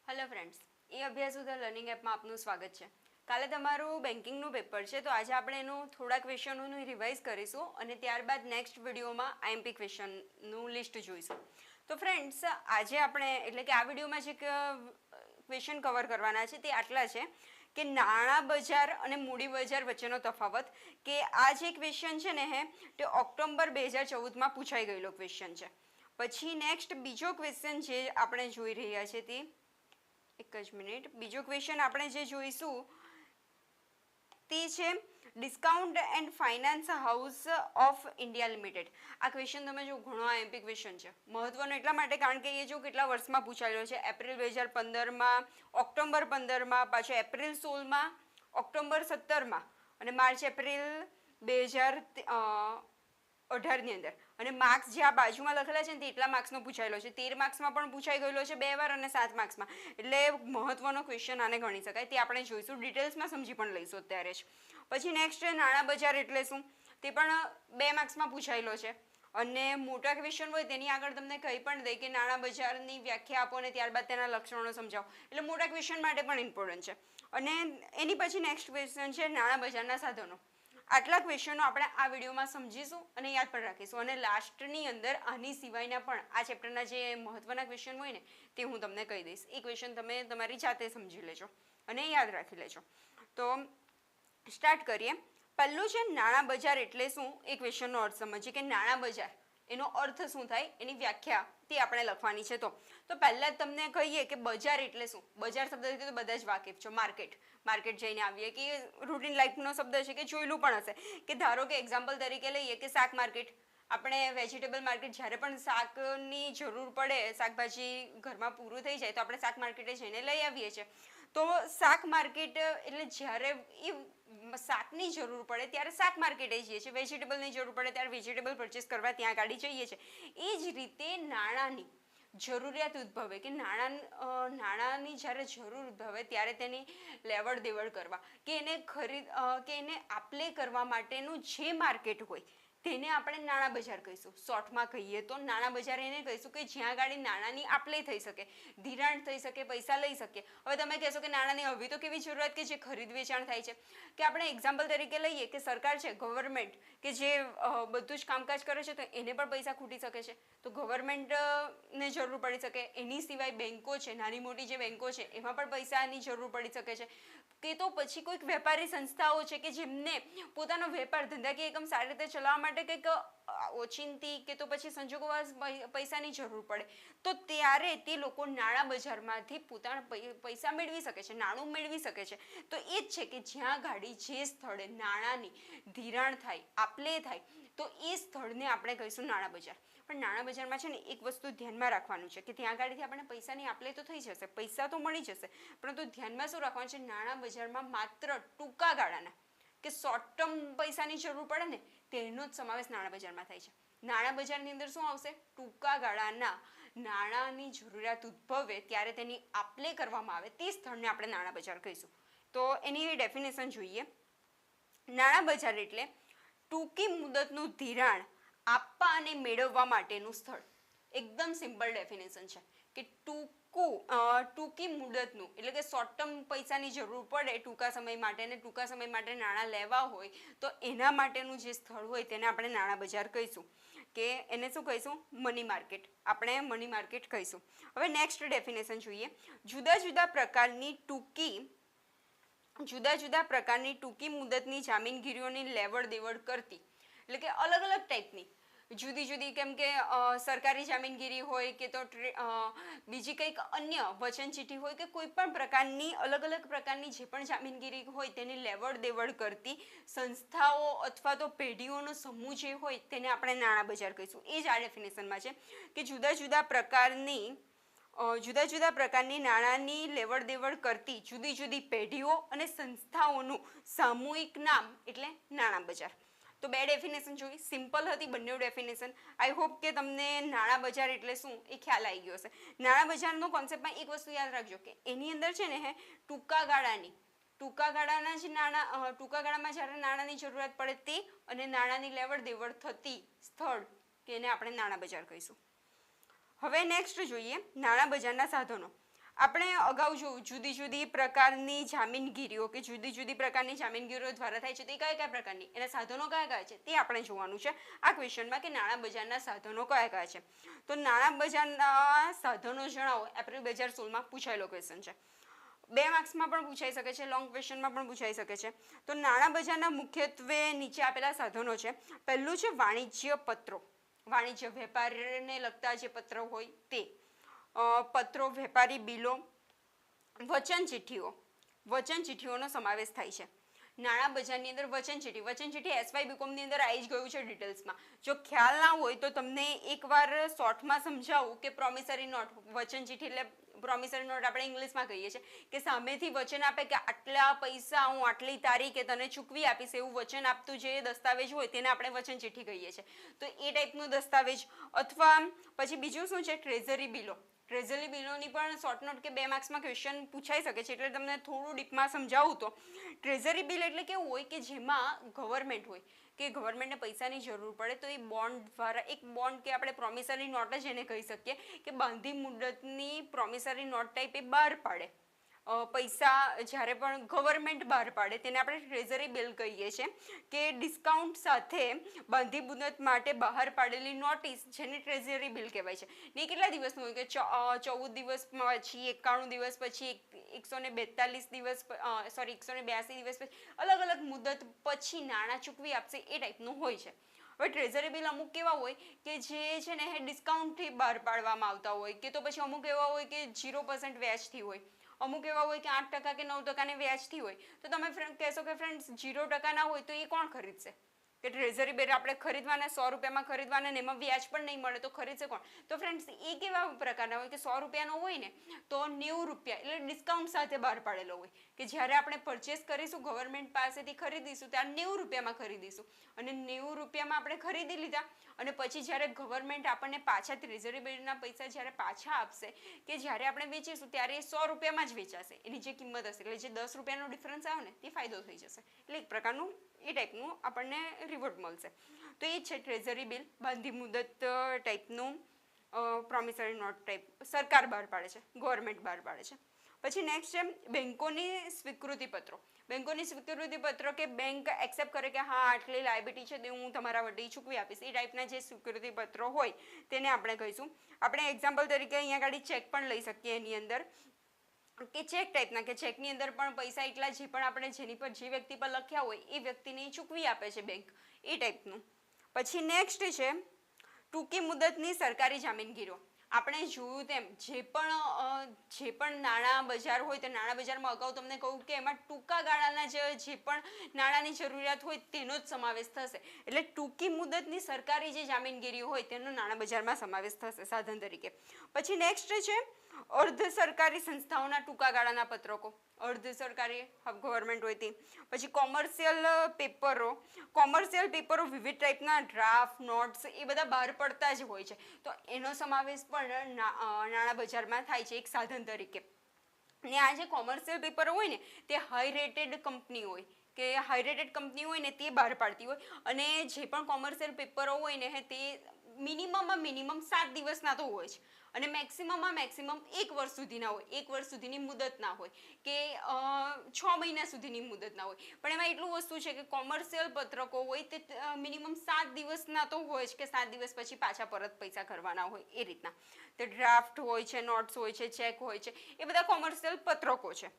Hello friends, એ અભ્યાસ ઉધર learning એપમાં આપનું સ્વાગત છે. કાલે તમારું બેન્કિંગનું પેપર છે, તો આજે આપણે એનું થોડા ક્વેશ્ચનોનું રિવાઇઝ કરીશું અને ત્યારબાદ નેક્સ્ટ વિડીયોમાં આઈએમપી ક્વેશ્ચનનું લિસ્ટ જોઈશું. તો ફ્રેન્ડ્સ, આજે આપણે એટલે કે આ વિડીયોમાં જે ક્વેશ્ચન કવર કરવાના છે તે આટલા છે કે નાણાં બજાર અને મૂડી બજાર વચ્ચેનો તફાવત. કે આ જે ક્વેશ્ચન છે ને તે ઓક્ટોબર 2014માં પૂછાઈ ગયેલો ક્વેશ્ચન છે. પછી નેક્સ્ટ બીજો ક્વેશ્ચન જે આપણે જોઈ રહ્યા છે તે એક જ મિનિટ. બીજો ક્વેશ્ચન આપણે જે જોઈશું તે છે discount and finance house of India limited. આ ક્વેશ્ચન તમે જો ઘણો આઈએમપી ક્વેશ્ચન છે. મહત્વનો એટલા માટે કારણ કે એ જો કેટલા વર્ષમાં પૂછાયેલો છે. એપ્રિલ 2015માં, ઓક્ટોબર 15માં, પાછો એપ્રિલ 16માં, ઓક્ટોબર 17માં અને માર્ચ એપ્રિલ 2018ની અંદર. અને માર્ક્સ જે આ બાજુમાં લખેલા છે ને તે એટલા માર્ક્સનો પૂછાયેલો છે. 13 માર્ક્સમાં પણ પૂછાઈ ગયેલો છે 2 વાર અને 7 માર્ક્સમાં. એટલે મહત્વનો ક્વેશ્ચન આને ગણી શકાય. તે આપણે જોઈશું, ડિટેલ્સમાં સમજી પણ લઈશું અત્યારે જ. પછી નેક્સ્ટ નાણાં બજાર એટલે શું, તે પણ 2 માર્ક્સમાં પૂછાયેલો છે. અને મોટા ક્વેશ્ચન હોય તેની આગળ તમને કહી પણ દે કે નાણાં બજારની વ્યાખ્યા આપો અને ત્યારબાદ તેના લક્ષણો સમજાવો. એટલે મોટા ક્વેશ્ચન માટે પણ ઇમ્પોર્ટન્ટ છે. અને એની પછી નેક્સ્ટ ક્વેશ્ચન છે નાણાં બજારના સાધનો. આટલા ક્વેશ્ચનો આપણે આ વિડીયોમાં સમજીશું અને યાદ પણ રાખીશું. અને લાસ્ટની અંદર આની સિવાયના પણ આ ચેપ્ટરના જે મહત્વના ક્વેશ્ચન હોય ને તે હું તમને કહી દઈશ. એ ક્વેશ્ચન તમે તમારી જાતે સમજી લેજો અને યાદ રાખી લેજો. તો સ્ટાર્ટ કરીએ. પહેલું છે નાણાં બજાર એટલે શું, એ ક્વેશ્ચનનો અર્થ સમજીએ કે નાણાં બજાર એનો અર્થ શું થાય, એની વ્યાખ્યા તે આપણે લખવાની છે. તો પહેલાં જ તમને કહીએ કે બજાર એટલે શું. બજાર શબ્દથી તો બધા જ વાકેફ છો. માર્કેટ જઈને આવીએ કે રૂટીન લાઈફનો શબ્દ છે કે જોયેલું પણ હશે. કે ધારો કે એક્ઝામ્પલ તરીકે લઈએ કે શાક માર્કેટ. આપણે વેજીટેબલ માર્કેટ, જ્યારે પણ શાકની જરૂર પડે, શાકભાજી ઘરમાં પૂરું થઈ જાય તો આપણે શાક માર્કેટે જઈને લઈ આવીએ છીએ. તો શાક માર્કેટ એટલે જ્યારે એ શાકની જરૂર પડે ત્યારે શાક માર્કેટે જઈએ છીએ, વેજીટેબલની જરૂર પડે ત્યારે વેજીટેબલ પરચેસ કરવા ત્યાં ગાડી જઈએ છીએ. એ જ રીતે નાણાંની જરૂરિયાત ઉદ્ભવે કે નાણાંની જ્યારે જરૂર ઉદ્ભવે ત્યારે તેની લેવડ દેવડ કરવા કે એને આપલે કરવા માટેનું જે માર્કેટ હોય તેને આપણે નાણાં બજાર કહીશું. શોર્ટમાં કહીએ તો નાણાં બજાર એને કહીશું કે જ્યાં ગાડી નાણાંની આપલે થઈ શકે, ધિરાણ થઈ શકે, પૈસા લઈ શકીએ. હવે તમે કહેશો કે નાણાંની હવે તો કેવી જરૂરિયાત કે જે ખરીદ વેચાણ થાય છે. કે આપણે એક્ઝામ્પલ તરીકે લઈએ કે સરકાર છે, ગવર્મેન્ટ, કે જે બધું જ કામકાજ કરે છે તો એને પણ પૈસા ખૂટી શકે છે. તો ગવર્મેન્ટને જરૂર પડી શકે. એની સિવાય બેન્કો છે, નાની મોટી જે બેન્કો છે એમાં પણ પૈસાની જરૂર પડી શકે છે. કે તો પછી કોઈક વેપારી સંસ્થાઓ છે કે જેમને પોતાનો વેપાર ધંધાકીય એકમ સારી રીતે ચલાવવા માટે કંઈક ઓચિંતી કે તો પછી સંજોગોવશ પૈસાની જરૂર પડે તો ત્યારે તે લોકો નાણાં બજારમાંથી પોતાના પૈસા મેળવી શકે છે, નાણું મેળવી શકે છે. તો એ જ છે કે જ્યાં ગાડી જે સ્થળે નાણાંની ધિરાણ થાય, આપલે થાય, તો એ સ્થળને આપણે કહીશું નાણાં બજાર. પણ નાણાં બજારમાં છે ને એક વસ્તુ ધ્યાનમાં રાખવાનું છે કે ત્યાં ગાડીથી આપણને પૈસાની આપલે તો થઈ જશે, પૈસા તો મળી જશે, પરંતુ ધ્યાનમાં શું રાખવાનું છે, નાણાં બજારમાં માત્ર ટૂંકા ગાળાના કે શોર્ટ ટર્મ પૈસાની જરૂર પડે ને તેનો જ સમાવેશ નાણાં બજારમાં થાય છે. નાણાં બજારની અંદર શું આવશે, ટૂંકા ગાળાના નાણાંની જરૂરિયાત ઉદ્ભવે ત્યારે તેની આપલે કરવામાં આવે તે સ્થળને આપણે નાણાં બજાર કહીશું. તો એની ડેફિનેશન જોઈએ. નાણાં બજાર એટલે ટૂંકી મુદતનું ધિરાણ આપવા અને મેળવવા માટેનું સ્થળ. એકદમ સિમ્પલ ડેફિનેશન છે કે ટૂંકી મુદતનું એટલે કે શોર્ટ ટર્મ પૈસાની જરૂર પડે ટૂંકા સમય માટે અને ટૂંકા સમય માટે નાણાં લેવા હોય તો એના માટેનું જે સ્થળ હોય તેને આપણે નાણાં બજાર કહીશું. કે એને શું કહીશું, મની માર્કેટ. આપણે મની માર્કેટ કહીશું. હવે નેક્સ્ટ ડેફિનેશન જોઈએ. જુદા જુદા પ્રકારની ટૂંકી મુદતની જામીનગીરીઓની લેવડ દેવડ કરતી, એટલે કે અલગ અલગ ટાઈપની જુદી જુદી, કેમ કે સરકારી જામીનગીરી હોય કે તો બીજી કંઈક અન્ય વચન ચીઠ્ઠી હોય કે કોઈ પણ પ્રકારની અલગ અલગ પ્રકારની જે પણ જામીનગીરી હોય તેની લેવડ દેવડ કરતી સંસ્થાઓ અથવા તો પેઢીઓનો સમૂહ જે હોય તેને આપણે નાણાં બજાર કહીશું. એ જ આ ડેફિનેશનમાં છે કે જુદા જુદા પ્રકારની નાણાંની લેવડ દેવડ કરતી જુદી જુદી પેઢીઓ અને સંસ્થાઓનું સામૂહિક નામ એટલે નાણાં બજાર. તો 2 ડેફિનેશન જોઈ, સિમ્પલ હતી બંને ડેફિનેશન. આઈ હોપ કે તમને નાણાં બજાર એટલે શું એ ખ્યાલ આવી ગયો હશે. નાણાં બજારનો કોન્સેપ્ટમાં એક વસ્તુ યાદ રાખજો કે એની અંદર છે ને ટૂંકા ગાળામાં જ્યારે નાણાંની જરૂરિયાત પડે તે અને નાણાંની લેવડ દેવડ થતી સ્થળ કે એને આપણે નાણાં બજાર કહીશું. હવે નેક્સ્ટ જોઈએ નાણાં બજારના સાધનો. આપણે અગાઉ જોયું જુદી જુદી પ્રકારની જામીનગીરીઓ કે જુદી જુદી પ્રકારની જામીનગીરીઓ દ્વારા થાય છે તે કયા કયા પ્રકારની, એના સાધનો કયા કયા છે તે આપણે જોવાનું છે આ ક્વેશ્ચનમાં કે નાણાં બજારના સાધનો કયા કયા છે. તો નાણાં બજારના સાધનો જણાવો, એપ્રિલ 2016માં પૂછાયેલો ક્વેશ્ચન છે. 2 માર્ક્સમાં પણ પૂછાઈ શકે છે, લોંગ ક્વેશ્ચનમાં પણ પૂછાઈ શકે છે. તો નાણાં બજારના મુખ્યત્વે નીચે આપેલા સાધનો છે. પહેલું છે વાણિજ્ય પત્રો, વાણિજ્ય વેપારને લગતા જે પત્રો હોય તે, પત્રો, વેપારી બિલો, વચન ચિઠ્ઠીઓનો સમાવેશ થાય છે. નાણાં બજારની અંદર વચન ચિઠ્ઠી એસવાય બીકોમની અંદર આવી જ ગયું છે ડિટેલ્સમાં. જો ખ્યાલ ના હોય તો તમને એકવાર શોર્ટમાં સમજાવું કે પ્રોમિસરી નોટ, વચન ચિઠ્ઠી એટલે પ્રોમિસરી નોટ આપણે ઇંગ્લિશમાં કહીએ છીએ કે સામેથી વચન આપે કે આટલા પૈસા હું આટલી તારીખે તને ચૂકવી આપીશ એવું વચન આપતું જે દસ્તાવેજ હોય તેને આપણે વચન ચિઠ્ઠી કહીએ છીએ. તો એ ટાઈપનું દસ્તાવેજ. અથવા પછી બીજું શું છે, ટ્રેઝરી બિલો. ટ્રેઝરી બિલોની પણ શોર્ટ નોટ કે 2 માર્ક્સમાં ક્વેશ્ચન પૂછાઈ શકે છે, એટલે તમને થોડું ડીપમાં સમજાવું તો ટ્રેઝરી બિલ એટલે કેવું હોય કે જેમાં ગવર્મેન્ટ હોય કે ગવર્મેન્ટને પૈસાની જરૂર પડે તો એ બોન્ડ દ્વારા, એક બોન્ડ કે આપણે પ્રોમિસરી નોટ જ એને કહી શકીએ કે બાંધી મુદતની પ્રોમિસરી નોટ ટાઈપ એ બહાર પાડે. પૈસા જ્યારે પણ ગવર્મેન્ટ બહાર પાડે તેને આપણે ટ્રેઝરી બિલ કહીએ છીએ કે ડિસ્કાઉન્ટ સાથે બાંધી મુદત માટે બહાર પાડેલી નોટિસ જેને ટ્રેઝરી બિલ કહેવાય છે. ને કેટલા દિવસનું હોય કે 14 દિવસ પછી, 91 દિવસ પછી, 142 દિવસ, 182 દિવસ પછી, અલગ અલગ મુદત પછી નાણાં ચૂકવી આપશે એ ટાઈપનું હોય છે. હવે ટ્રેઝરી બિલ અમુક કેવા હોય કે જે છે ને ડિસ્કાઉન્ટથી બહાર પાડવામાં આવતા હોય, કે તો પછી અમુક એવા હોય કે 0% વ્યાજથી હોય, અમુક એવા હોય કે 8% કે 9% વ્યાજથી હોય. તો તમે કહેશો કે ફ્રેન્ડ્સ 0% ના હોય તો એ કોણ ખરીદશે? કે ટ્રેઝરી બિલ આપણે ખરીદવાના 100 રૂપિયામાં ખરીદવાના ને એમાં વ્યાજ પણ નહીં મળે તો ખરીદશે કોણ? તો ફ્રેન્ડ્સ એ કેવા પ્રકારના હોય કે 100 રૂપિયાનો હોય ને તો 90 રૂપિયા એટલે ડિસ્કાઉન્ટ સાથે બહાર પાડેલો હોય કે જ્યારે આપણે પરચેસ કરીશું, ગવર્મેન્ટ પાસેથી ખરીદીશું ત્યારે 90 રૂપિયામાં ખરીદીશું અને 90 રૂપિયામાં આપણે ખરીદી લીધા અને પછી જ્યારે ગવર્મેન્ટ આપણને પાછા ટ્રેઝરી બિલના પૈસા જ્યારે પાછા આપશે કે જ્યારે આપણે વેચીશું ત્યારે એ 100 રૂપિયામાં જ વેચાશે, એની જે કિંમત હશે. એટલે જે 10 રૂપિયાનો ડિફરન્સ આવે ને તે ફાયદો થઈ જશે. એટલે એક પ્રકારનું એ ટાઈપનું આપણને રિવોર્ડ મળશે. તો એ છે ટ્રેઝરી બિલ, બાંધી મુદત ટાઈપનું પ્રોમિસરી નોટ ટાઈપ સરકાર બહાર પાડે છે, ગવર્મેન્ટ બહાર પાડે છે. પછી નેક્સ્ટ છે બેંકોની સ્વીકૃતિ પત્રો. બેંકોની સ્વીકૃતિ પત્રો કે બેંક એક્સેપ્ટ કરે કે હા આટલી લાયબિલિટી છે તે હું તમારા વટી ચૂકવી આપીશ, એ ટાઈપના જે સ્વીકૃતિ પત્રો હોય તેને આપણે કહીશું. આપણે એક્ઝામ્પલ તરીકે અહીંયા આગળ ચેક પણ લઈ શકીએ એની અંદર કે ચેક ટાઈપના, કે ચેકની અંદર પણ પૈસા એટલા જે પણ આપણે જેની પર જે વ્યક્તિ પર લખ્યા હોય એ વ્યક્તિને ચૂકવી આપે છે બેંક, એ ટાઈપનું. પછી નેક્સ્ટ છે ટૂંકી મુદતની સરકારી જામીનગીરીઓ. આપણે જોયું તેમ જે પણ નાણાં બજાર હોય તો નાણાં બજારમાં અગાઉ તમને કહું કે એમાં ટૂંકા ગાળાના જે પણ નાણાંની જરૂરિયાત હોય તેનો જ સમાવેશ થશે. એટલે ટૂંકી મુદતની સરકારી જે જામીનગીરીઓ હોય તેનો નાણાં બજારમાં સમાવેશ થશે સાધન તરીકે. પછી નેક્સ્ટ છે અર્ધ સરકારી સંસ્થાઓના ટૂંકા ગાળાના પત્રકો, અર્ધ સરકારી ગવર્મેન્ટ હોય તે. પછી કોમર્શિયલ પેપરો વિવિધ ટાઈપના ડ્રાફ્ટ, નોટ્સ એ બધા બહાર પડતા જ હોય છે, તો એનો સમાવેશ પણ નાણાં બજારમાં થાય છે એક સાધન તરીકે. ને આ જે કોમર્શિયલ પેપરો હોય ને તે હાઈ રેટેડ કંપની હોય કે હાઈ રેટેડ કંપની હોય ને તે બહાર પાડતી હોય અને જે પણ કોમર્શિયલ પેપરો હોય ને તે મિનિમમ 7 દિવસના તો હોય છે અને મેક્સિમમ 1 વર્ષ સુધીના હોય, 1 વર્ષ સુધીની મુદત ના હોય કે 6 મહિના સુધીની મુદત ના હોય. પણ એમાં એટલું વસ્તુ છે કે કોમર્શિયલ પત્રકો હોય તે મિનિમમ 7 દિવસના તો હોય જ કે 7 દિવસ પછી પાછા પરત પૈસા કરવાના હોય એ રીતના. તે ડ્રાફ્ટ હોય છે, નોટ્સ હોય છે, ચેક હોય છે, એ બધા કોમર્શિયલ પત્રકો છે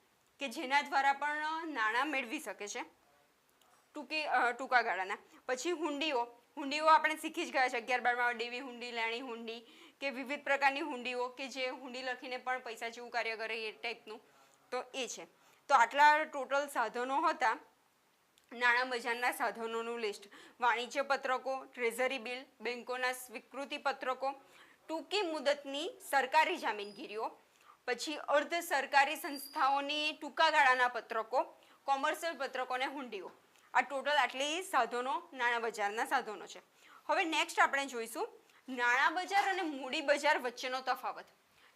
કે જેના દ્વારા પણ નાણાં મેળવી શકે છે ટૂંકા ગાળાના. પછી હુંડીઓ આપણે શીખી જ ગયા છે 11-12માં, દેવી હુંડી, લેણી હુંડી કે વિવિધ પ્રકારની હુંડીઓ કે જે હુંડી લખીને પણ પૈસા જેવું કાર્ય કરે એ ટાઈપનું. તો એ છે. તો આટલા ટોટલ સાધનો હતા નાણાં બજારના સાધનોનું લિસ્ટ. વાણિજ્ય પત્રકો, ટ્રેઝરી બિલ, બેંકોના સ્વીકૃતિ પત્રકો, ટૂંકી મુદતની સરકારી જામીનગીરીઓ, પછી અર્ધ સરકારી સંસ્થાઓની ટૂંકા ગાળાના પત્રકો, કોમર્શિયલ પત્રકો અને હુંડીઓ. આ ટોટલ આટલી સાધનો નાણાં બજારના સાધનો છે. હવે નેક્સ્ટ આપણે જોઈશું નાણાં બજાર અને મૂડી બજાર વચ્ચેનો તફાવત.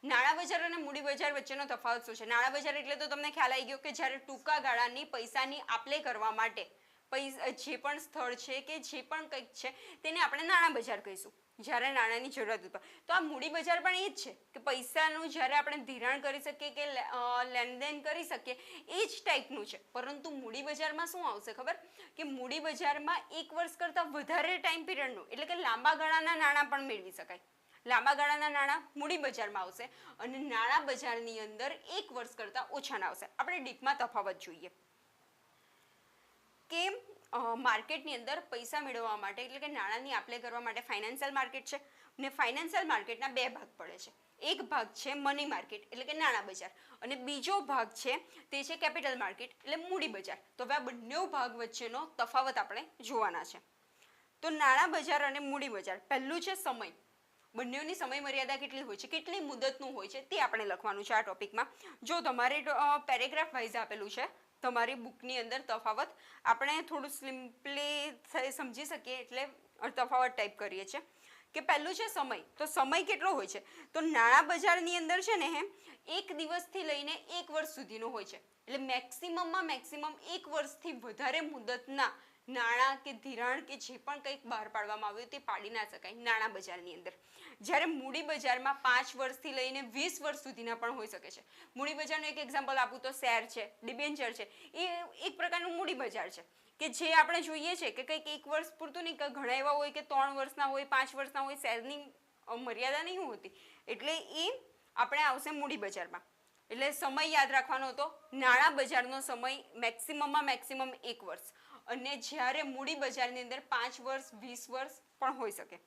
નાણાં બજાર અને મૂડી બજાર વચ્ચેનો તફાવત શું છે? નાણાં બજાર એટલે તો તમને ખ્યાલ આવી ગયો કે જ્યારે ટૂંકા ગાળાની પૈસાની આપ-લે કરવા માટે પૈસા જે પણ સ્થળ છે કે જે પણ કંઈક છે તેને આપણે નાણાં બજાર કહીશું જ્યારે નાણાંની જરૂરત હોય. તો આ મૂડી બજાર પણ એ જ છે કે પૈસાનું જ્યારે આપણે ધિરાણ કરી શકીએ કે લેનદેન કરી શકીએ એ જ ટાઈપનું છે. પરંતુ મૂડી બજારમાં શું આવશે ખબર કે મૂડી બજારમાં 1 વર્ષ કરતાં વધારે ટાઈમ પીરિયડનું એટલે કે લાંબા ગાળાના નાણાં પણ મેળવી શકાય. લાંબા ગાળાના નાણાં મૂડી બજારમાં આવશે અને નાણાં બજારની અંદર 1 વર્ષ કરતાં ઓછાના આવશે. આપણે ડીપમાં તફાવત જોઈએ કે માર્કેટની અંદર પૈસા મેળવવા માટે એટલે કે નાણાંની આપ લે કરવા માટે ફાઇનાન્શિયલ માર્કેટ છે અને ફાઇનાન્શિયલ માર્કેટના 2 ભાગ પડે છે. એક ભાગ છે મની માર્કેટ એટલે કે નાણાં બજાર અને બીજો ભાગ છે તે છે કેપિટલ માર્કેટ એટલે મૂડી બજાર. તો હવે આ બંને ભાગ વચ્ચેનો તફાવત આપણે જોવાના છે. તો નાણાં બજાર અને મૂડી બજાર, પહેલું છે સમય. બંનેની સમય મર્યાદા કેટલી હોય છે, કેટલી મુદતનું હોય છે તે આપણે લખવાનું છે આ ટોપિકમાં. જો તમારે પેરેગ્રાફ વાઇઝ આપેલું છે તમારી બુકની અંદર તફાવત, આપણે થોડું સિમ્પલી સમજી શકીએ એટલે તફાવત ટાઈપ કરીએ છીએ કે પહેલું છે સમય. તો સમય કેટલો હોય છે તો નાણાં બજારની અંદર છે ને 1 દિવસથી લઈને 1 વર્ષ સુધીનો હોય છે. એટલે મેક્સિમમમાં મેક્સિમમ 1 વર્ષથી વધારે મુદતના નાણાં કે ધિરાણ કે જે પણ કંઈક બહાર પાડવામાં આવ્યું તે પાડી ના શકાય નાણાં બજારની અંદર. જ્યારે મૂડી બજારમાં 5 વર્ષથી લઈને 20 વર્ષ સુધીના પણ હોઈ શકે છે. મૂડી બજારનું એક એક્ઝામ્પલ આપું તો શેર છે, ડિબેન્ચર છે, એ એક પ્રકારનું મૂડી બજાર છે કે જે આપણે જોઈએ છે કે કંઈક 1 વર્ષ પૂરતું નહીં, ઘણા એવા હોય કે 3 વર્ષના હોય, 5 વર્ષના હોય, શેરની મર્યાદા નહીં હોતી. એટલે એ આપણે આવશે મૂડી બજારમાં. એટલે સમય યાદ રાખવાનો હતો, નાણાં બજારનો સમય મેક્સિમમમાં મેક્સિમમ 1 વર્ષ અને જ્યારે મૂડી બજારની અંદર 5 વર્ષ 20 વર્ષ પણ હોઈ શકે.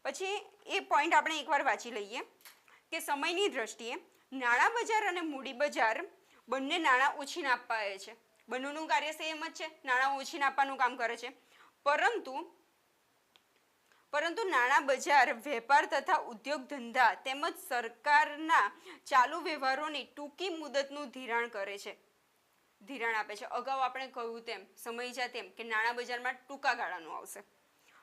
પછી એ પોઈન્ટ આપણે એકવાર વાંચી લઈએ કે સમયની દ્રષ્ટિએ નાણાં બજાર અને મૂડી બજાર બંને નાણાં ઉછીને આપવા છે. બંનેનું કાર્ય સેમ જ છે, નાણાં ઉછીને આપવાનું કામ કરે છે. પરંતુ નાણાં બજાર વેપાર તથા ઉદ્યોગ ધંધા તેમજ સરકારના ચાલુ વ્યવહારોની ટૂંકી મુદતનું ધિરાણ કરે છે, ધિરાણ આપે છે. અગાઉ આપણે કહ્યું તેમ સમયજા તેમ કે નાણાં બજારમાં ટૂંકા ગાળાનું આવશે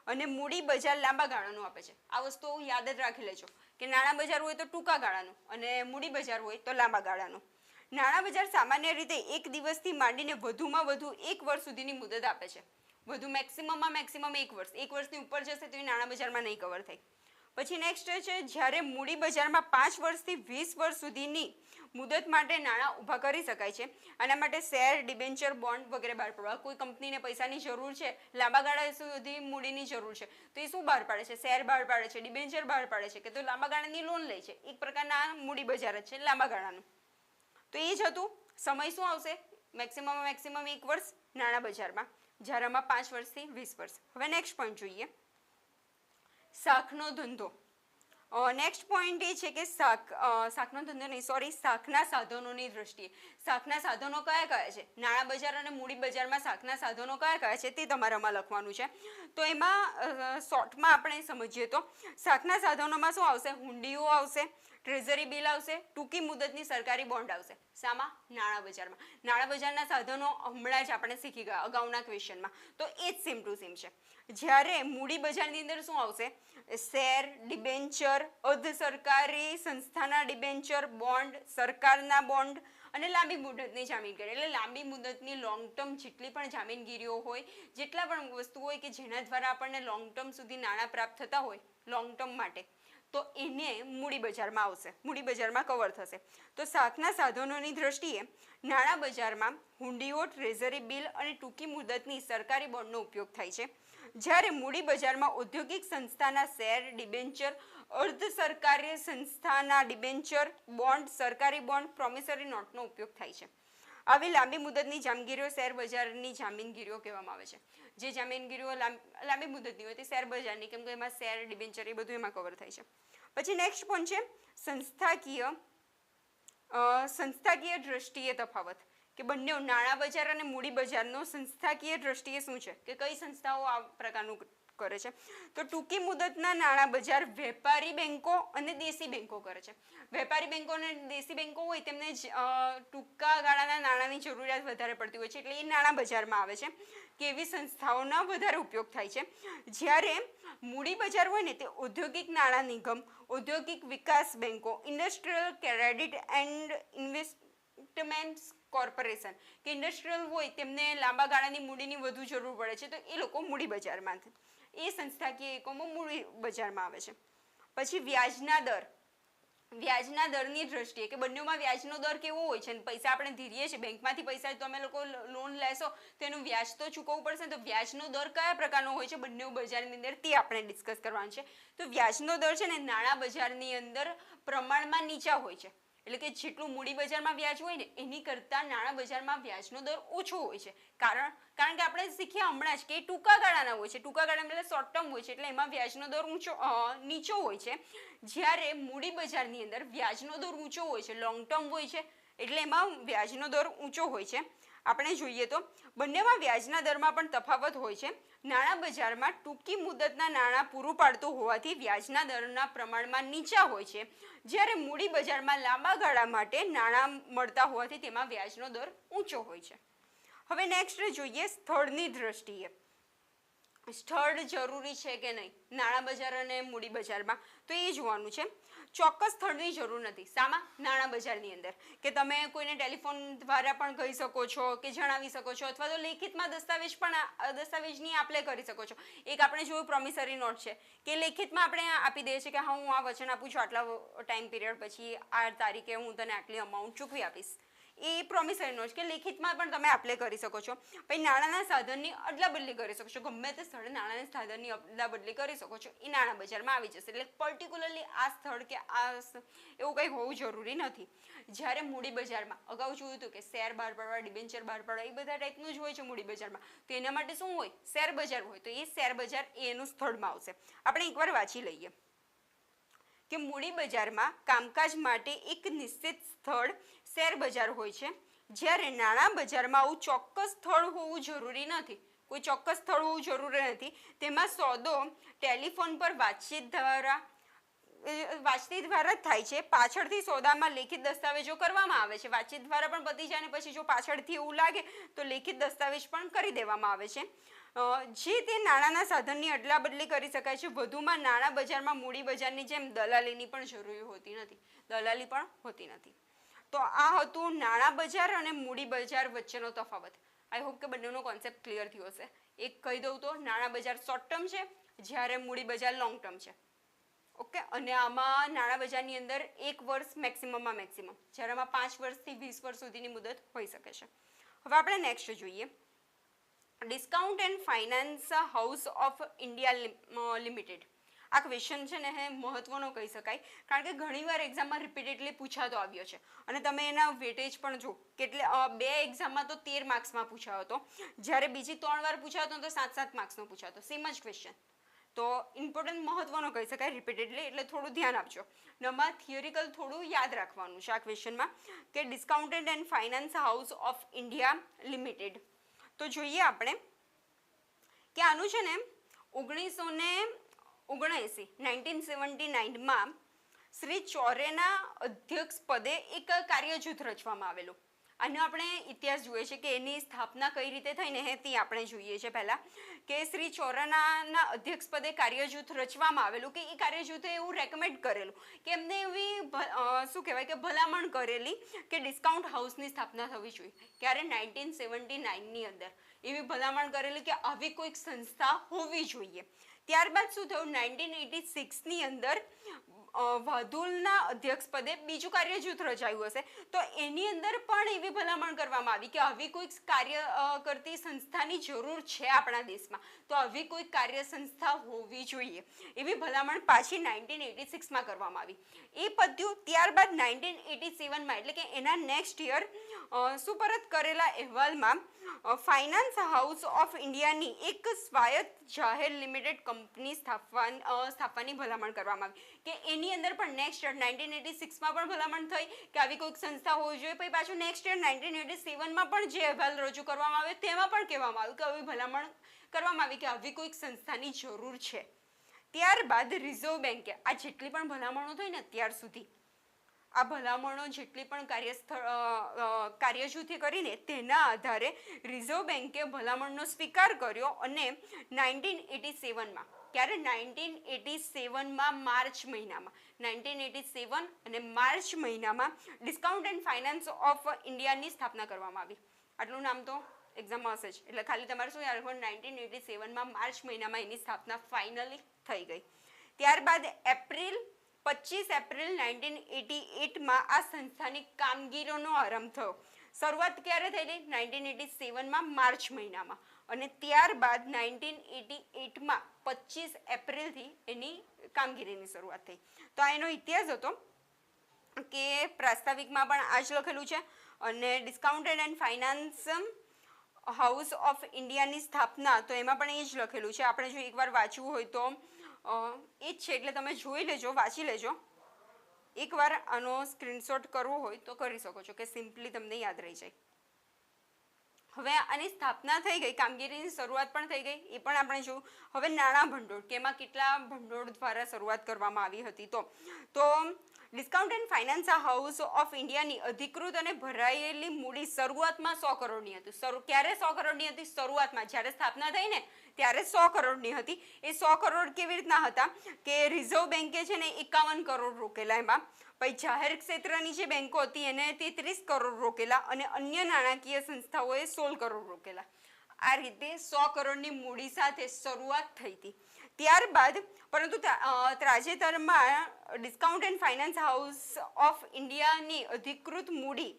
અને મૂડી બજાર લાંબા ગાળાનું આપે છે. આ વસ્તુ યાદ જ રાખી લેજો કે નાણાં બજાર હોય તો ટૂંકા ગાળાનું અને મૂડી બજાર હોય તો લાંબા ગાળાનું. નાણાં બજાર સામાન્ય રીતે 1 દિવસથી માંડીને વધુમાં વધુ 1 વર્ષ સુધીની મુદત આપે છે. વધુ મેક્સિમમમાં મેક્સિમમ 1 વર્ષ. 1 વર્ષની ઉપર જશે તો એ નાણાં બજારમાં નહીં કવર થાય. પછી નેક્સ્ટ છે જ્યારે મૂડી બજારમાં 5 વર્ષથી 20 વર્ષ સુધીની મુદત માટે નાણાં ઊભા કરી શકાય છે. આના માટે શેર, ડિબેન્ચર, બોન્ડ વગેરે બહાર પાડવા. કોઈ કંપનીને પૈસાની જરૂર છે, લાંબા ગાળા સુધી મૂડીની જરૂર છે તો એ શું બહાર પાડે છે? શેર બહાર પાડે છે, ડિબેન્ચર બહાર પાડે છે કે તો લાંબા ગાળાની લોન લે છે. એક પ્રકારના મૂડી બજાર જ છે લાંબા ગાળાનું. તો એ જ હતું. સમય શું આવશે? મેક્સિમમ મેક્સિમમ 1 વર્ષ નાણાં બજારમાં, જ્યારે આમાં 5 વર્ષથી 20 વર્ષ. હવે નેક્સ્ટ પોઈન્ટ જોઈએ, શાખનો ધંધો. નેક્સ્ટ પોઈન્ટ એ છે કે શાખનો ધંધો નહીં, સોરી, શાખના સાધનોની દ્રષ્ટિએ. શાખના સાધનો કયા કયા છે? નાણાં બજાર અને મૂડી બજારમાં શાખના સાધનો કયા કયા છે તે તમારામાં લખવાનું છે. તો એમાં શોર્ટમાં આપણે સમજીએ તો શાખના સાધનોમાં શું આવશે? હુંડીઓ આવશે, ટ્રેઝરી બિલ આવશે, ટૂંકી મુદતની સરકારી બોન્ડ આવશે. શામાં? નાણાં બજારમાં. નાણાં બજારના સાધનો હમણાં જ આપણે શીખી ગયા અગાઉના ક્વેશ્ચનમાં. તો એ જ સેમ ટુ સેમ છે. જ્યારે મૂડી બજારની અંદર શું આવશે? શેર, ડિબેન્ચર, અર્ધ સરકારી સંસ્થાના ડિબેન્ચર, બોન્ડ, સરકારના બોન્ડ અને લાંબી મુદતની જામીનગીરી. એટલે લાંબી મુદતની લોંગ ટર્મ જેટલી પણ જામીનગીરીઓ હોય, જેટલા પણ વસ્તુ હોય કે જેના દ્વારા આપણને લોંગ ટર્મ સુધી નાણાં પ્રાપ્ત થતા હોય લોંગ ટર્મ માટે, તો એને મૂડી બજારમાં આવશે, મૂડી બજારમાં કવર થશે. તો શાખના સાધનોની દ્રષ્ટિએ નાણાં બજારમાં હુંડીઓ, ટ્રેઝરી બિલ અને ટૂંકી મુદતની સરકારી બોન્ડનો ઉપયોગ થાય છે. જ્યારે મૂડી બજારમાં ઔદ્યોગિક સંસ્થાના શેર, ડિબેન્ચર, અર્ધ સરકારી સંસ્થાના ડિબેન્ચર, બોન્ડ, સરકારી બોન્ડ, પ્રોમિસરી નોટનો ઉપયોગ થાય છે. આવી લાંબી મુદતની જામીનગીરીઓ શેર બજારની જામીનગીરીઓ કહેવામાં આવે છે. જે જામીનગીરીઓ લાંબી મુદતની હોય તે શેર બજારની, કેમ કે એમાં શેર, ડિબેન્ચર એ બધું એમાં કવર થાય છે. પછી નેક્સ્ટ પોઈન્ટ છે સંસ્થાકીય દ્રષ્ટિએ તફાવત. કે બંને નાણાં બજાર અને મૂડી બજારનો સંસ્થાકીય દ્રષ્ટિએ શું છે કે કઈ સંસ્થાઓ આ પ્રકારનું કરે છે? તો ટૂંકી મુદતના નાણાં બજાર વેપારી બેંકો અને દેશી બેંકો કરે છે. વેપારી બેંકો અને દેશી બેંકો હોય તેમને ટૂંકા ગાળાના નાણાંની જરૂરિયાત વધારે પડતી હોય છે, એટલે એ નાણાં બજારમાં આવે છે કે એવી સંસ્થાઓનો વધારે ઉપયોગ થાય છે. જ્યારે મૂડી બજાર હોય ને તે ઔદ્યોગિક નાણાં નિગમ, ઔદ્યોગિક વિકાસ બેંકો, industrial credit and investment corporation કે ઇન્ડસ્ટ્રીયલ હોય તેમને લાંબા ગાળાની મૂડીની વધુ જરૂર પડે છે, તો એ લોકો મૂડી બજારમાં, એ સંસ્થાકીય એકમો મૂડી બજારમાં આવે છે. પછી વ્યાજના દરની દ્રષ્ટિએ કે બંનેમાં વ્યાજનો દર કેવો હોય છે, પૈસા આપણે ધીરીએ છીએ બેંકમાંથી પૈસા તમે લોકો લોન લેશો તો એનું વ્યાજ તો ચૂકવવું પડશે, તો વ્યાજનો દર કયા પ્રકારનો હોય છે બંને બજારની અંદર તે આપણે ડિસ્કસ કરવાનું છે. તો વ્યાજનો દર છે ને નાણાં બજારની અંદર પ્રમાણમાં નીચા હોય છે, એટલે કે જેટલું મૂડી બજારમાં વ્યાજ હોય ને એની કરતાં નાણાં બજારમાં વ્યાજનો દર ઓછો હોય છે. કારણ કે આપણે શીખ્યા હમણાં જ કે એ ટૂંકા ગાળાના હોય છે, ટૂંકા ગાળામાં એટલે શોર્ટ ટર્મ હોય છે, એટલે એમાં વ્યાજનો દર નીચો હોય છે. જ્યારે મૂડી બજારની અંદર વ્યાજનો દર ઊંચો હોય છે, લોંગ ટર્મ હોય છે, એટલે એમાં વ્યાજનો દર ઊંચો હોય છે. આપણે જોઈએ તો બંનેમાં વ્યાજના દરમાં પણ તફાવત હોય છે. નાણાં બજારમાં ટૂંકી મુદતના નાણાં પૂરું પાડતું હોવાથી વ્યાજના દરના પ્રમાણમાં નીચા હોય છે, જ્યારે મૂડી બજારમાં લાંબા ગાળા માટે નાણાં મળતા હોવાથી તેમાં વ્યાજનો દર ઊંચો હોય છે. હવે નેક્સ્ટ જોઈએ સ્થળની દ્રષ્ટિએ. સ્થળ જરૂરી છે કે નહીં નાણાં બજાર અને મૂડી બજારમાં, તો એ જોવાનું છે. ચોક્કસ સ્થળની જરૂર નથી. શામાં? નાણાં બજારની અંદર, કે તમે કોઈને ટેલિફોન દ્વારા પણ કહી શકો છો કે જણાવી શકો છો, અથવા તો લેખિતમાં દસ્તાવેજની આપ-લે કરી શકો છો. એક આપણે જોયું પ્રોમિસરી નોટ છે કે લેખિતમાં આપણે આપી દઈએ છીએ કે હા હું આ વચન આપું છું આટલા ટાઈમ પીરિયડ પછી આ તારીખે હું તને આટલી અમાઉન્ટ ચૂકવી આપીશ. એ પ્રોમિસરી નોટ કે લેખિતમાં પણ તમે એપ્લાય કરી શકો છો. પછી નાણાંના સાધનની અદલા બદલી કરી શકો છો, ગમે તે સ્થળે નાણાંના સાધનની અદલા બદલી કરી શકો છો, એ નાણાં બજારમાં આવી જશે. એટલે પર્ટિક્યુલરલી આ સ્થળ કે આ એવું કંઈ હોવું જરૂરી નથી. જ્યારે મૂડી બજારમાં અગાઉ જોયું હતું કે શેર બહાર પાડવા, ડિબેન્ચર બહાર પાડવા, એ બધા ટાઈપનું જ હોય છે મૂડી બજારમાં. તો એના માટે શું હોય? શેર બજાર હોય. તો એ શેર બજાર એનું સ્થળમાં આવશે. આપણે એકવાર વાંચી લઈએ કે મૂડી બજારમાં કામકાજ માટે એક નિશ્ચિત સ્થળ શેર બજાર હોય છે, જ્યારે નાણાં બજારમાં આવું ચોક્કસ સ્થળ હોવું જરૂરી નથી. કોઈ ચોક્કસ સ્થળ હોવું જરૂરી નથી. તેમાં સોદો ટેલિફોન પર વાતચીત દ્વારા જ થાય છે. પાછળથી સોદામાં લેખિત દસ્તાવેજો કરવામાં આવે છે. વાતચીત દ્વારા પણ પતી જાય ને પછી જો પાછળથી એવું લાગે તો લેખિત દસ્તાવેજ પણ કરી દેવામાં આવે છે. જે તે નાણાંના સાધનની અદલા બદલી કરી શકાય છે. વધુમાં નાણાં બજારમાં મૂડી બજારની જેમ દલાલીની પણ જરૂરી હોતી નથી. દલાલી પણ હોતી નથી. તો આ હતું નાણાં બજાર અને મૂડી બજાર વચ્ચેનો તફાવત. આઈ હોપ કે બંનેનો કોન્સેપ્ટ ક્લિયર થયો હશે. એક કહી દઉં તો નાણાં બજાર શોર્ટ ટર્મ છે, જ્યારે મૂડી બજાર લોંગ ટર્મ છે. ઓકે, અને આમાં નાણાં બજારની અંદર 1 વર્ષ મેક્સિમમમાં મેક્સિમમ, જ્યારે આમાં 5 વર્ષથી 20 વર્ષ સુધીની મુદત હોઈ શકે છે. હવે આપણે નેક્સ્ટ જોઈએ. Discount and finance house of India limited. આ ક્વેશ્ચન છે ને એ મહત્વનો કહી શકાય, કારણ કે ઘણીવાર એક્ઝામમાં રિપીટેડલી પૂછાતો આવ્યો છે અને તમે એના વેટેજ પણ જો કેટલે 2 એક્ઝામમાં તો 13 માર્ક્સમાં પૂછાયો હતો, જ્યારે બીજી 3 વાર પૂછાતો તો 7-7 માર્ક્સનો પૂછાતો, સેમ જ ક્વેશ્ચન. તો ઇમ્પોર્ટન્ટ મહત્વનો કહી શકાય રિપીટેડલી, એટલે થોડું ધ્યાન આપજો. નમાં થિયરિકલ થોડું યાદ રાખવાનું છે આ ક્વેશ્ચનમાં કે discounted and finance house of India limited. તો જોઈએ આપણે કે આનું છે ને 1979માં શ્રી ચોરેના અધ્યક્ષ પદે એક કાર્યજૂથ રચવામાં આવેલું. આનો આપણે ઇતિહાસ જોઈએ છે કે એની સ્થાપના કઈ રીતે થઈ ને તે આપણે જોઈએ છે. પહેલાં કે શ્રી ચોરાના અધ્યક્ષ પદે કાર્યજૂથ રચવામાં આવેલું, કે એ કાર્યજૂથે એવું રેકમેન્ડ કરેલું કે એમને એવી શું કહેવાય કે ભલામણ કરેલી કે ડિસ્કાઉન્ટ હાઉસની સ્થાપના થવી જોઈએ. ક્યારે? 1979ની અંદર એવી ભલામણ કરેલી કે આવી કોઈક સંસ્થા હોવી જોઈએ. ત્યારબાદ શું થયું? 1986ની અંદર વાધુલના અધ્યક્ષ પદે બીજું કાર્યજૂથ રચાયું હશે, તો એની અંદર પણ એવી ભલામણ કરવામાં આવી કે આવી કોઈક કાર્ય કરતી સંસ્થાની જરૂર છે આપણા દેશમાં, તો આવી કોઈ કાર્ય સંસ્થા હોવી જોઈએ. એવી ભલામણ પાછી 1986માં કરવામાં આવી. એ પત્યું. ત્યારબાદ 1987માં એટલે કે એના નેક્સ્ટ યર સુપરત કરેલા અહેવાલમાં ફાઇનાન્સ હાઉસ ઓફ ઇન્ડિયાની એક સ્વાયત્ત જાહેર લિમિટેડ કંપની સ્થાપવાની ભલામણ કરવામાં આવી, કે એની અંદર પણ નેક્સ્ટ યર 1986માં પણ ભલામણ થઈ કે આવી કોઈક સંસ્થા હોવી જોઈએ. પછી પાછું નેક્સ્ટ યર 1987માં પણ જે અહેવાલ રજૂ કરવામાં આવ્યો તેમાં પણ કહેવામાં આવ્યું કે આવી ભલામણ કરવામાં આવી કે આવી કોઈક સંસ્થાની જરૂર છે. ત્યારબાદ રિઝર્વ બેન્કે આ જેટલી પણ ભલામણો થઈ ને અત્યાર સુધી, આ ભલામણો જેટલી પણ કાર્યજૂથે કરીને તેના આધારે રિઝર્વ બેન્કે ભલામણનો સ્વીકાર કર્યો અને 1987માં, ક્યારે? 1987માં માર્ચ મહિનામાં 1987 અને માર્ચ મહિનામાં ડિસ્કાઉન્ટ એન્ડ ફાઇનાન્સ ઓફ ઇન્ડિયાની સ્થાપના કરવામાં આવી. આટલું નામ તો એક્ઝામમાં હશે જ, એટલે ખાલી તમારે શું યાદ રાખવાનું, 1987માં માર્ચ મહિનામાં એની સ્થાપના ફાઇનલી થઈ ગઈ. ત્યારબાદ 25 એપ્રિલ 1988માં આ સંસ્થાની કામગીરીનો આરંભ થયો. શરૂઆત ક્યારે થયેલી? 1987માં માર્ચ મહિનામાં, અને ત્યારબાદ 1988માં 25 એપ્રિલથી એની કામગીરીની શરૂઆત થઈ. તો આ એનો ઇતિહાસ હતો કે પ્રાસ્તાવિકમાં પણ આ જ લખેલું છે, અને discounted and finance house of ઇન્ડિયાની સ્થાપના તો એમાં પણ એ જ લખેલું છે. આપણે જો એકવાર વાંચવું હોય તો એ જ છે, એટલે તમે જોઈ લેજો, વાંચી લેજો. એકવાર આનો સ્ક્રીનશોટ કરવો હોય તો કરી શકો છો, કે સિમ્પલી તમને યાદ રહી જાય. હવે આની સ્થાપના થઈ ગઈ, કામગીરીની શરૂઆત પણ થઈ ગઈ, એ પણ આપણે જોયું. હવે નાણાં ભંડોળ, કે એમાં કેટલા ભંડોળ દ્વારા શરૂઆત કરવામાં આવી હતી. તો discount and finance house of ઇન્ડિયાની અધિકૃત અને ભરાયેલી મૂડી શરૂઆતમાં 100 કરોડની હતી. ક્યારે 100 કરોડની હતી? શરૂઆતમાં જ્યારે સ્થાપના થઈ ને ત્યારે 100 કરોડની હતી. એ 100 કરોડ કેવી રીતના હતા કે રિઝર્વ બેન્કે છે ને 51 કરોડ રોકેલા એમાં, પછી જાહેર ક્ષેત્રની જે બેન્કો હતી એને 33 કરોડ રોકેલા, અને અન્ય નાણાકીય સંસ્થાઓએ 16 કરોડ રોકેલા. આ રીતે 100 કરોડની મૂડી સાથે શરૂઆત થઈ હતી. ત્યારબાદ પરંતુ તાજેતરમાં discount and finance house of ઇન્ડિયાની અધિકૃત મૂડી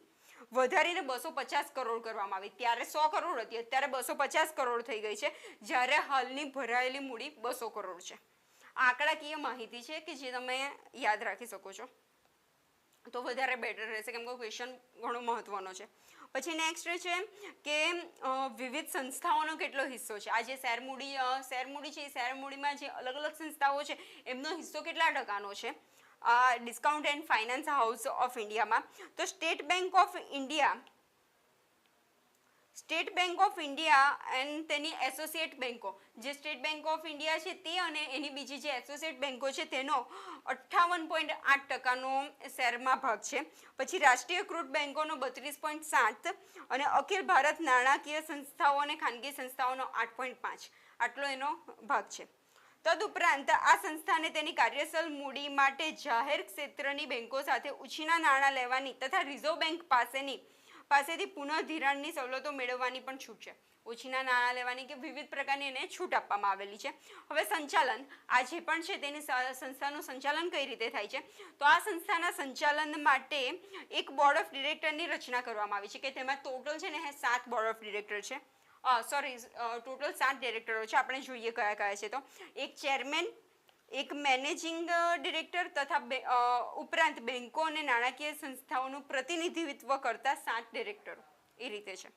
વધારીને 250 કરોડ કરવામાં આવી. ત્યારે 100 કરોડ હતી, અત્યારે 250 કરોડ થઈ ગઈ છે, જ્યારે હાલની ભરાયેલી મૂડી 200 કરોડ છે. આંકડાકીય માહિતી છે કે જે તમે યાદ રાખી શકો છો તો વધારે બેટર રહેશે, કેમ કે ક્વેશ્ચન ઘણો મહત્વનો છે. પછી નેક્સ્ટ છે કે વિવિધ સંસ્થાઓનો કેટલો હિસ્સો છે. આ જે શેર મૂડી છે, શેર મૂડીમાં જે અલગ અલગ સંસ્થાઓ છે એમનો હિસ્સો કેટલા ટકાનો છે discount and finance house of ઇન્ડિયામાં? તો state bank of India and તેની એસોસિએટ બેંકો, જે સ્ટેટ બેંક ઓફ ઇન્ડિયા છે તે અને એની બીજી જે એસોસિએટ બેંકો છે તેનો 58.8%નો શેરમાં ભાગ છે. પછી રાષ્ટ્રીયકૃત બેંકોનો 32.7% અને અખિલ ભારત નાણાકીય સંસ્થાઓ અને ખાનગી સંસ્થાઓનો 8.5%, આટલો એનો ભાગ છે. તદુપરાંત આ સંસ્થાને તેની કાર્યશીલ મૂડી માટે જાહેર ક્ષેત્રની બેંકો સાથે ઉછીના નાણાં લેવાની તથા રિઝર્વ બેંક પાસેથી પુનઃધિરાણની સવલતો મેળવવાની પણ છૂટ છે. ઓછીના નાણાં લેવાની કે વિવિધ પ્રકારની એને છૂટ આપવામાં આવેલી છે. હવે સંચાલન, આ જે પણ છે તેની સંસ્થાનું સંચાલન કઈ રીતે થાય છે? તો આ સંસ્થાના સંચાલન માટે એક બોર્ડ ઓફ ડિરેક્ટરની રચના કરવામાં આવી છે, કે તેમાં ટોટલ છે ને 7 બોર્ડ ઓફ ડિરેક્ટર છે. ટોટલ 7 ડિરેક્ટરો છે. આપણે જોઈએ કયા કયા છે. તો એક ચેરમેન, એક મેનેજિંગ ડિરેક્ટર તથા ઉપરાંત બેંકો અને નાણાકીય સંસ્થાઓનું પ્રતિનિધિત્વ કરતા 7 ડિરેક્ટરો એ રીતે છે.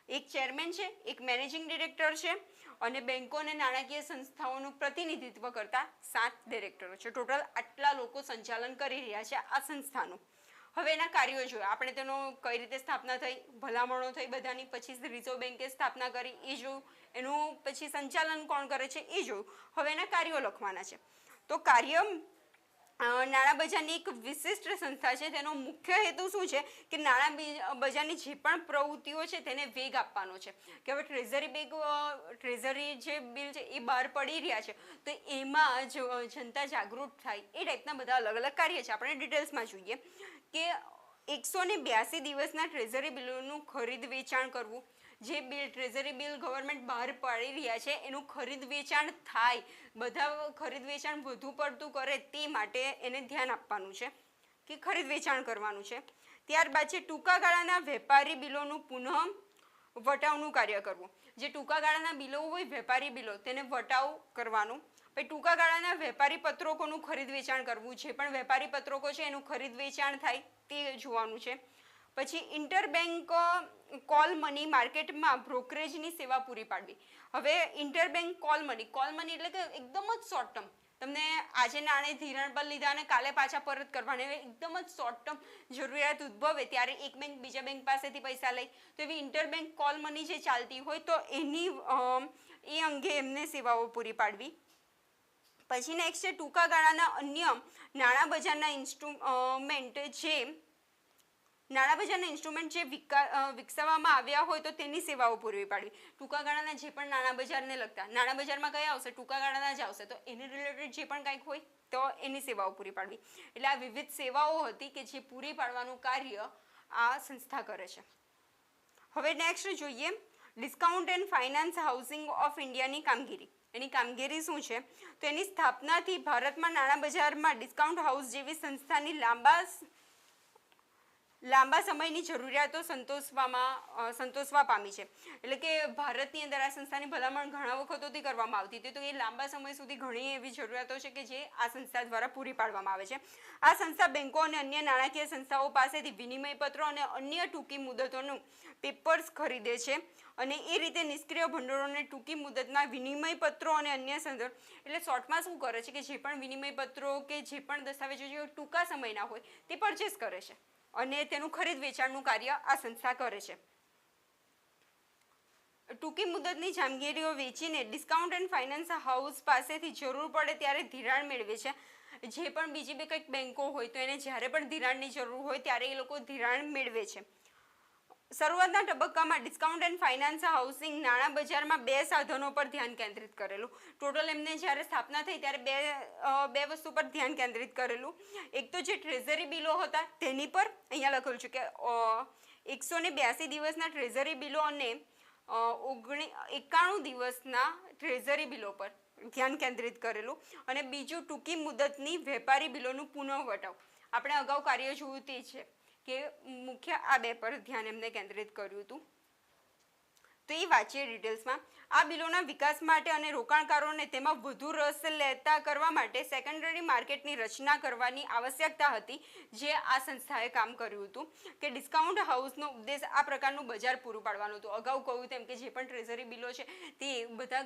એક ચેરમેન છે, એક મેનેજિંગ ડિરેક્ટર છે, અને બેંકો અને નાણાકીય સંસ્થાઓનું પ્રતિનિધિત્વ કરતા 7 ડિરેક્ટરો છે. ટોટલ આટલા લોકો સંચાલન કરી રહ્યા છે આ સંસ્થાનું. હવે એના કાર્યો જોઈએ આપણે, તેનો કઈ રીતે સ્થાપના થઈ, ભલામણો થઈ બધાની, પછી રિઝર્વ બેન્કે સ્થાપના કરી એ જોયું, એનું પછી સંચાલન કોણ કરે છે એ જોયું. હવે એના કાર્યો લખવાના છે. તો કાર્ય નાણાં બજારની એક વિશિષ્ટ સંસ્થા છે. તેનો મુખ્ય હેતુ શું છે કે નાણાં બજારની જે પણ પ્રવૃત્તિઓ છે તેને વેગ આપવાનો છે. કે હવે ટ્રેઝરી જે બિલ છે એ બહાર પડી રહ્યા છે તો એમાં જનતા જાગૃત થાય એ ટાઈપના બધા અલગ અલગ કાર્ય છે. આપણે ડિટેલ્સમાં જોઈએ કે 182 દિવસના ટ્રેઝરી બિલોનું ખરીદ વેચાણ કરવું. જે બિલ ટ્રેઝરી બિલ ગવર્મેન્ટ બહાર પાડી રહ્યા છે એનું ખરીદ વેચાણ થાય, બધા ખરીદ વેચાણ વધુ પડતું કરે તે માટે એને ધ્યાન આપવાનું છે કે ખરીદ વેચાણ કરવાનું છે. ત્યારબાદ છે ટૂંકા ગાળાના વેપારી બિલોનું પુનઃ વટાવનું કાર્ય કરવું. જે ટૂંકા ગાળાના બિલો હોય વેપારી બિલો તેને વટાવ કરવાનું. પછી ટૂંકા ગાળાના વેપારી પત્રકોનું ખરીદ વેચાણ કરવું. જે પણ વેપારી પત્રકો છે એનું ખરીદ વેચાણ થાય તે જોવાનું છે. પછી ઇન્ટરબેંક કોલ મની માર્કેટમાં બ્રોકરેજની સેવા પૂરી પાડવી. હવે ઇન્ટરબેંક કોલ મની એટલે કે એકદમ જ શોર્ટ ટર્મ, તમને આજે નાણે ધિરાણ પર લીધા અને કાલે પાછા પરત કરવાના, એકદમ જ શોર્ટ ટર્મ જરૂરિયાત ઉદ્ભવે ત્યારે એક બેંક બીજા બેંક પાસેથી પૈસા લઈ, તો એવી ઇન્ટરબેંક કોલ મની જે ચાલતી હોય તો એની એ અંગે એમને સેવાઓ પૂરી પાડવી. પછી નેક્સ્ટ છે ટૂંકા ગાળાના અન્ય નાણાં બજારના ઇન્સ્ટ્રુમેન્ટ જે વિકસાવવામાં આવ્યા હોય તો તેની સેવાઓ પૂરી પાડવી. ટૂંકા ગાળાના જે પણ નાણાં બજારને લગતા, નાણાં બજારમાં કયા આવશે? ટૂંકા ગાળાના જ આવશે, તો એને રિલેટેડ જે પણ કંઈક હોય તો એની સેવાઓ પૂરી પાડવી. એટલે આ વિવિધ સેવાઓ હતી કે જે પૂરી પાડવાનું કાર્ય આ સંસ્થા કરે છે. હવે નેક્સ્ટ જોઈએ discount and finance housing of ઇન્ડિયાની કામગીરી. એની કામગીરી શું છે? તો એની સ્થાપનાથી ભારતમાં નાણાં બજારમાં ડિસ્કાઉન્ટ હાઉસ જેવી સંસ્થાની લાંબા સમયની જરૂરિયાતો સંતોષવા પામી છે. એટલે કે ભારતની અંદર આ સંસ્થાની ભલામણ ઘણા વખતોથી કરવામાં આવતી હતી, તો એ લાંબા સમય સુધી ઘણી એવી જરૂરિયાતો છે કે જે આ સંસ્થા દ્વારા પૂરી પાડવામાં આવે છે. આ સંસ્થા બેંકો અને અન્ય નાણાકીય સંસ્થાઓ પાસેથી વિનિમય પત્રો અને અન્ય ટૂંકી મુદતોનું પેપર્સ ખરીદે છે અને એ રીતે નિષ્ક્રિય ભંડોળોને ટૂંકી મુદતના વિનિમય પત્રો અને અન્ય સંદર્ભ, એટલે શોર્ટમાં શું કરે છે કે જે પણ વિનિમય પત્રો કે જે પણ દસ્તાવેજો જે ટૂંકા સમયના હોય તે પરચેસ કરે છે અને તેનું ખરીદ વેચાણનું કાર્ય આ સંસ્થા કરે છે. ટૂંકી મુદતની જામગીરીઓ વેચીને ડિસ્કાઉન્ટ એન્ડ ફાઇનાન્સ હાઉસ પાસેથી જરૂર પડે ત્યારે ધિરાણ મેળવે છે. જે પણ બીજી બે કંઈક બેંકો હોય તો એને જ્યારે પણ ધિરાણની જરૂર હોય ત્યારે એ લોકો ધિરાણ મેળવે છે. શરૂઆતના તબક્કામાં ડિસ્કાઉન્ટ એન્ડ ફાઇનાન્સ હાઉસિંગ નાણાં બજારમાં બે સાધનો પર ધ્યાન કેન્દ્રિત કરેલું. ટોટલ એમને જ્યારે સ્થાપના થઈ ત્યારે બે વસ્તુ પર ધ્યાન કેન્દ્રિત કરેલું. એક તો જે ટ્રેઝરી બિલો હતા તેની પર, અહીંયા લખેલું છે કે 182 દિવસના ટ્રેઝરી બિલો અને 91 દિવસના ટ્રેઝરી બિલો પર ધ્યાન કેન્દ્રિત કરેલું. અને બીજું ટૂંકી મુદતની વેપારી બિલોનું પુનઃવટાવ. આપણે અગાઉ કાર્ય જોયું તે છે કે મુખ્ય આ બે પર ધ્યાન એમને કેન્દ્રિત કર્યું હતું. તો એ વાંચીએ ડિટેલ્સમાં. આ બિલોના વિકાસ માટે અને રોકાણકારોને તેમાં વધુ રસ લેતા કરવા માટે સેકન્ડરી માર્કેટની રચના કરવાની આવશ્યકતા હતી, જે આ સંસ્થાએ કામ કર્યું હતું. કે ડિસ્કાઉન્ટ હાઉસનો ઉદ્દેશ આ પ્રકારનું બજાર પૂરું પાડવાનું હતું. અગાઉ કહ્યું તેમ કે જે પણ ટ્રેઝરી બિલો છે તે બધા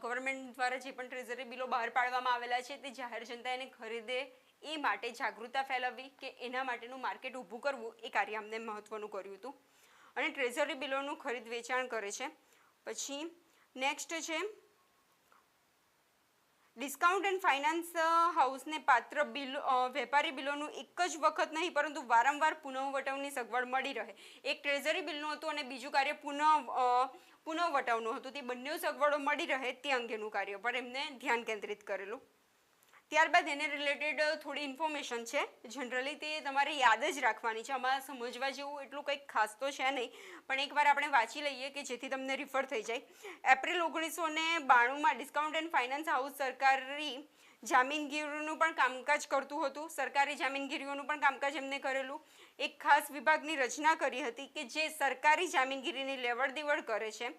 ગવર્મેન્ટ દ્વારા જે પણ ટ્રેઝરી બિલો બહાર પાડવામાં આવેલા છે તે જાહેર જનતા એને ખરીદે એ માટે જાગૃતતા ફેલાવવી કે એના માટેનું માર્કેટ ઊભું કરવું, એ કાર્ય અમને મહત્વનું કર્યું હતું. અને ટ્રેઝરી બિલોનું ખરીદ વેચાણ કરે છે. પછી નેક્સ્ટ છે ડિસ્કાઉન્ટ એન્ડ ફાઇનાન્સ હાઉસને પાત્ર વેપારી બિલોનું એક જ વખત નહીં પરંતુ વારંવાર પુનઃવટાવની સગવડ મળી રહે. એક ટ્રેઝરી બિલનું હતું અને બીજું કાર્ય પુનઃવટાવનું હતું. તે બંને સગવડો મળી રહે તે અંગેનું કાર્ય પર એમને ધ્યાન કેન્દ્રિત કરેલું. ત્યારબાદ એને રિલેટેડ થોડી ઇન્ફોર્મેશન છે. જનરલી તે તમારે યાદ જ રાખવાની છે. આમાં સમજવા જેવું એટલું કંઈક ખાસ તો છે નહીં, પણ એકવાર આપણે વાંચી લઈએ કે જેથી તમને રિફર થઈ જાય. એપ્રિલ 1992માં ડિસ્કાઉન્ટ એન્ડ ફાઇનાન્સ હાઉસ સરકારી જામીનગીરીનું પણ કામકાજ કરતું હતું. સરકારી જામીનગીરીઓનું પણ કામકાજ એમને કરેલું. એક ખાસ વિભાગની રચના કરી હતી કે જે સરકારી જામીનગીરીની લેવડ દેવડ કરે છે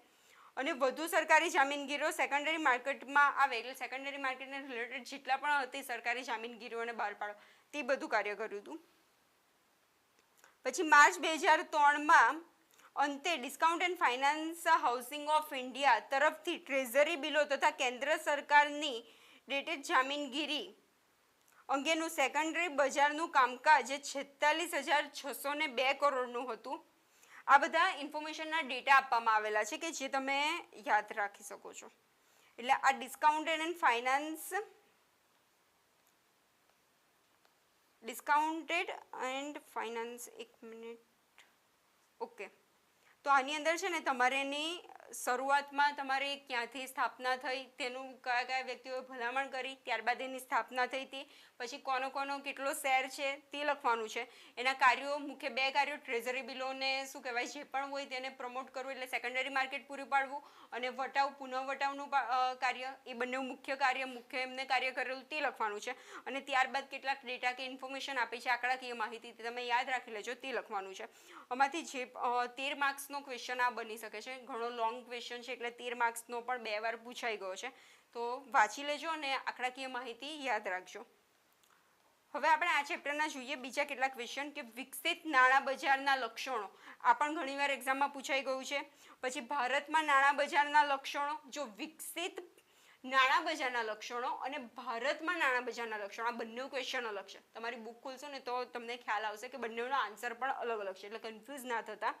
અને વધુ સરકારી જામીનગીરીઓ સેકન્ડરી માર્કેટમાં આવે, એટલે સેકન્ડરી માર્કેટને રિલેટેડ જેટલા પણ હતી સરકારી જામીનગીરીઓને બહાર પાડો તે બધું કાર્ય કર્યું હતું. પછી માર્ચ 2003માં અંતે discount and finance housing of India તરફથી ટ્રેઝરી બિલો તથા કેન્દ્ર સરકારની ડેટેડ જામીનગીરી અંગેનું સેકન્ડરી બજારનું કામકાજ 46,602 કરોડનું હતું. આ બધા ઇન્ફોર્મેશનના ડેટા આપવામાં આવેલા છે કે જે તમે યાદ રાખી શકો છો. એટલે આ ડિસ્કાઉન્ટેડ એન્ડ ફાઇનાન્સ એક મિનિટ. ઓકે, તો આની અંદર છે ને તમારે એની શરૂઆતમાં તમારે ક્યાંથી સ્થાપના થઈ, તેનું કયા કયા વ્યક્તિઓએ ભલામણ કરી, ત્યારબાદ એની સ્થાપના થઈ તે પછી કોનો કેટલો શેર છે તે લખવાનું છે. એના કાર્યો, મુખ્ય બે કાર્યો, ટ્રેઝરી બિલોને શું કહેવાય જે પણ હોય તેને પ્રમોટ કરવું એટલે સેકન્ડરી માર્કેટ પૂરું પાડવું, અને પુનઃવટાવનું કાર્ય, એ બંને મુખ્ય એમને કાર્ય કરેલું તે લખવાનું છે. અને ત્યારબાદ કેટલાક ડેટા કે ઇન્ફોર્મેશન આપી છે, આંકડાકીય માહિતી, તે તમે યાદ રાખી લેજો, તે લખવાનું છે. આમાંથી જે 13 માર્ક્સનો ક્વેશ્ચન આ બની શકે છે. ઘણો લોંગ ક્વેશ્ચન છે એટલે 13 માર્ક્સનો પણ 2 વાર પૂછાઈ ગયો છે. તો વાંચી લેજો અને આંકડાકીય માહિતી યાદ રાખજો. હવે આપણે આ ચેપ્ટરના જોઈએ બીજા કેટલાક ક્વેશ્ચન કે વિકસિત નાણાં બજારના લક્ષણો. આ પણ ઘણીવાર એક્ઝામમાં પૂછાઈ ગયું છે. પછી ભારતમાં નાણાં બજારના લક્ષણો. જો વિકસિત નાણાં બજારના લક્ષણો અને ભારતમાં નાણાં બજારના લક્ષણો, આ બંને ક્વેશ્ચન અલગ છે. તમારી બુક ખોલશો ને તો તમને ખ્યાલ આવશે કે બંનેનો આન્સર પણ અલગ અલગ છે, એટલે કન્ફ્યુઝ ના થતા.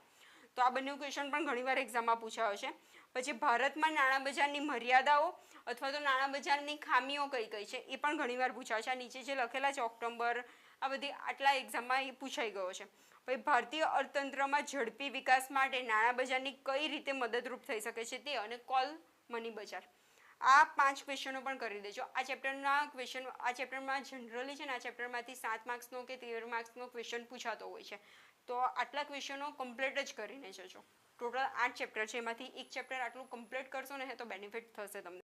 તો આ બંને ક્વેશ્ચન પણ ઘણીવાર એક્ઝામમાં પૂછાયો છે. પછી ભારતમાં નાણાં બજારની મર્યાદાઓ અથવા તો નાણાં બજારની ખામીઓ કઈ કઈ છે એ પણ ઘણીવાર પૂછાય છે. આ નીચે જે લખેલા છે ઓક્ટોબર, આ બધી આટલા એક્ઝામમાં એ પૂછાઈ ગયો છે. પછી ભારતીય અર્થતંત્રમાં ઝડપી વિકાસ માટે નાણાં બજારની કઈ રીતે મદદરૂપ થઈ શકે છે તે, અને કોલ મની બજાર. આ 5 ક્વેશ્ચનો પણ કરી દેજો. આ ચેપ્ટરમાં જનરલી છે ને આ ચેપ્ટરમાંથી 7 માર્ક્સનો કે 13 માર્ક્સનો ક્વેશ્ચન પૂછાતો હોય છે. તો આટલા ક્વેશ્ચનો કમ્પ્લીટ જ કરીને જજો. ટોટલ 8 ચેપ્ટર છે, એમાંથી એક ચેપ્ટર આટલું કમ્પ્લીટ કરશો ને તો બેનિફિટ થશે તમને.